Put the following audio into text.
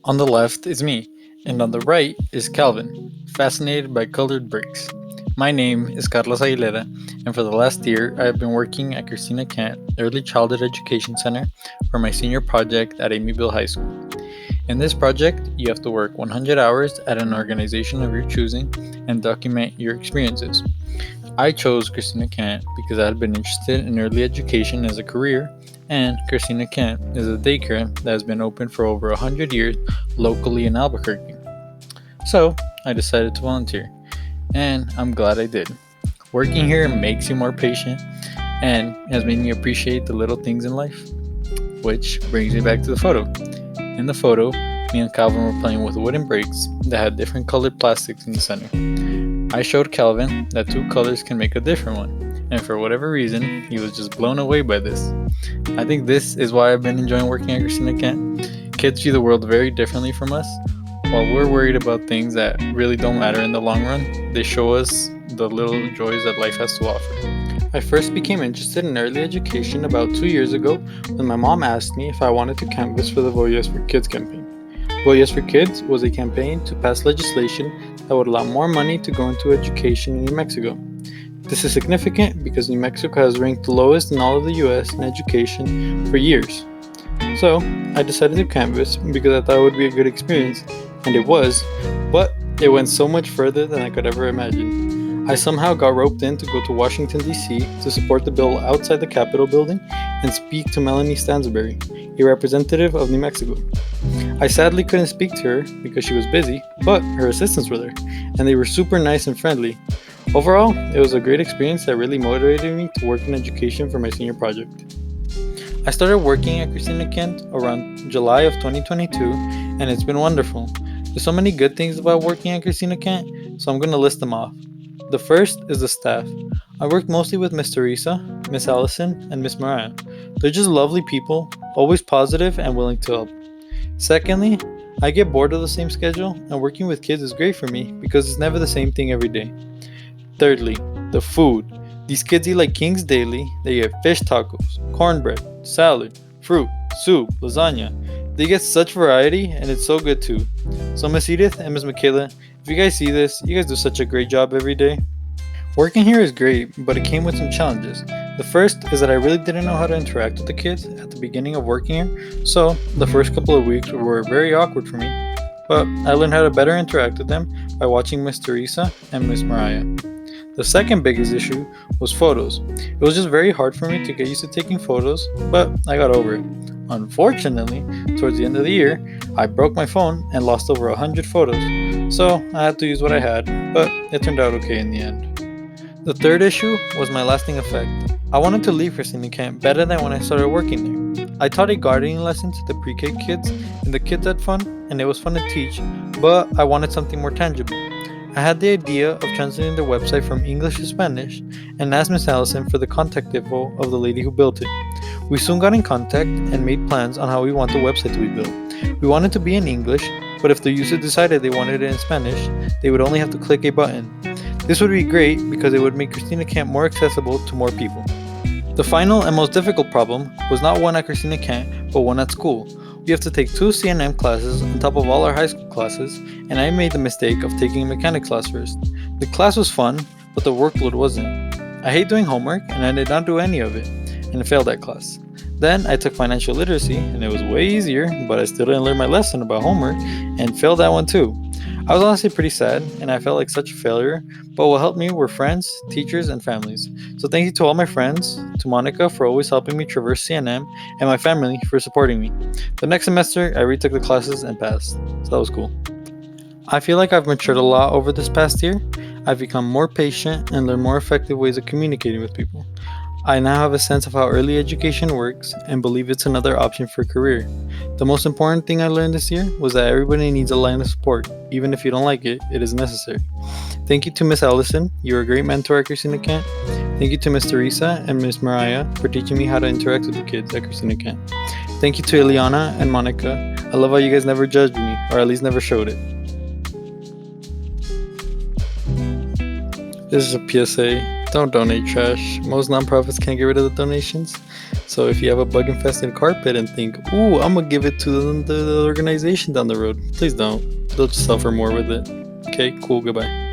On the left is me, and on the right is Calvin, fascinated by colored bricks. My name is Carlos Aguilera, and for the last year, I have been working at Christina Kent Early Childhood Education Center for my senior project at Amyville High School. In this project, you have to work 100 hours at an organization of your choosing and document your experiences. I chose Christina Kent because I had been interested in early education as a career, and Christina Kent is a daycare that has been open for over 100 years locally in Albuquerque. So, I decided to volunteer, and I'm glad I did. Working here makes you more patient and has made me appreciate the little things in life. Which brings me back to the photo. In the photo, me and Calvin were playing with wooden bricks that had different colored plastics in the center. I showed Calvin that two colors can make a different one, and for whatever reason, he was just blown away by this. I think this is why I've been enjoying working at Christina Kent. Kids view the world very differently from us. While we're worried about things that really don't matter in the long run, they show us the little joys that life has to offer. I first became interested in early education about 2 years ago when my mom asked me if I wanted to canvass for the Voice for Kids campaign. Voice for Kids was a campaign to pass legislation that would allow more money to go into education in New Mexico. This is significant because New Mexico has ranked the lowest in all of the US in education for years. So, I decided to canvass because I thought it would be a good experience, and it was, but it went so much further than I could ever imagine. I somehow got roped in to go to Washington, D.C. to support the bill outside the Capitol building and speak to Melanie Stansbury, a representative of New Mexico. I sadly couldn't speak to her because she was busy, but her assistants were there, and they were super nice and friendly. Overall, it was a great experience that really motivated me to work in education for my senior project. I started working at Christina Kent around July of 2022, and it's been wonderful. There's so many good things about working at Christina Kent, so I'm going to list them off. The first is the staff. I worked mostly with Miss Teresa, Miss Allison, and Miss Mariah. They're just lovely people, always positive and willing to help. Secondly, I get bored of the same schedule, and working with kids is great for me because it's never the same thing every day. Thirdly, the food. These kids eat like kings daily. They get fish tacos, cornbread, salad, fruit, soup, lasagna. They get such variety, and it's so good too. So Miss Edith and Miss Michaela, if you guys see this, you guys do such a great job every day. Working here is great, but it came with some challenges. The first is that I really didn't know how to interact with the kids at the beginning of working here, so the first couple of weeks were very awkward for me. But I learned how to better interact with them by watching Miss Teresa and Miss Mariah. The second biggest issue was photos. It was just very hard for me to get used to taking photos, but I got over it. Unfortunately, towards the end of the year, I broke my phone and lost over 100 photos, so I had to use what I had, but it turned out okay in the end. The third issue was my lasting effect. I wanted to leave Christina Camp better than when I started working there. I taught a gardening lesson to the pre-K kids, and the kids had fun, and it was fun to teach, but I wanted something more tangible. I had the idea of translating the website from English to Spanish and asked Miss Allison for the contact info of the lady who built it. We soon got in contact and made plans on how we want the website to be built. We wanted to be in English, but if the user decided they wanted it in Spanish, they would only have to click a button. This would be great because it would make Christina Camp more accessible to more people. The final and most difficult problem was not one at Christina Camp, but one at school. We have to take 2 CNM classes on top of all our high school classes, and I made the mistake of taking a mechanics class first. The class was fun, but the workload wasn't. I hate doing homework, and I did not do any of it, and I failed that class. Then I took financial literacy, and it was way easier, but I still didn't learn my lesson about homework, and failed that one too. I was honestly pretty sad, and I felt like such a failure, but what helped me were friends, teachers, and families. So thank you to all my friends, to Monica for always helping me traverse CNM, and my family for supporting me. The next semester, I retook the classes and passed, so that was cool. I feel like I've matured a lot over this past year. I've become more patient and learned more effective ways of communicating with people. I now have a sense of how early education works and believe it's another option for a career. The most important thing I learned this year was that everybody needs a line of support. Even if you don't like it, it is necessary. Thank you to Miss Allison, you were a great mentor at Christina Kent. Thank you to Miss Teresa and Miss Mariah for teaching me how to interact with the kids at Christina Kent. Thank you to Eliana and Monica. I love how you guys never judged me, or at least never showed it. This is a PSA. Don't donate trash. Most nonprofits can't get rid of the donations. So if you have a bug infested carpet and think, ooh, I'm gonna give it to the organization down the road, please don't. They'll just suffer more with it. Okay, cool, goodbye.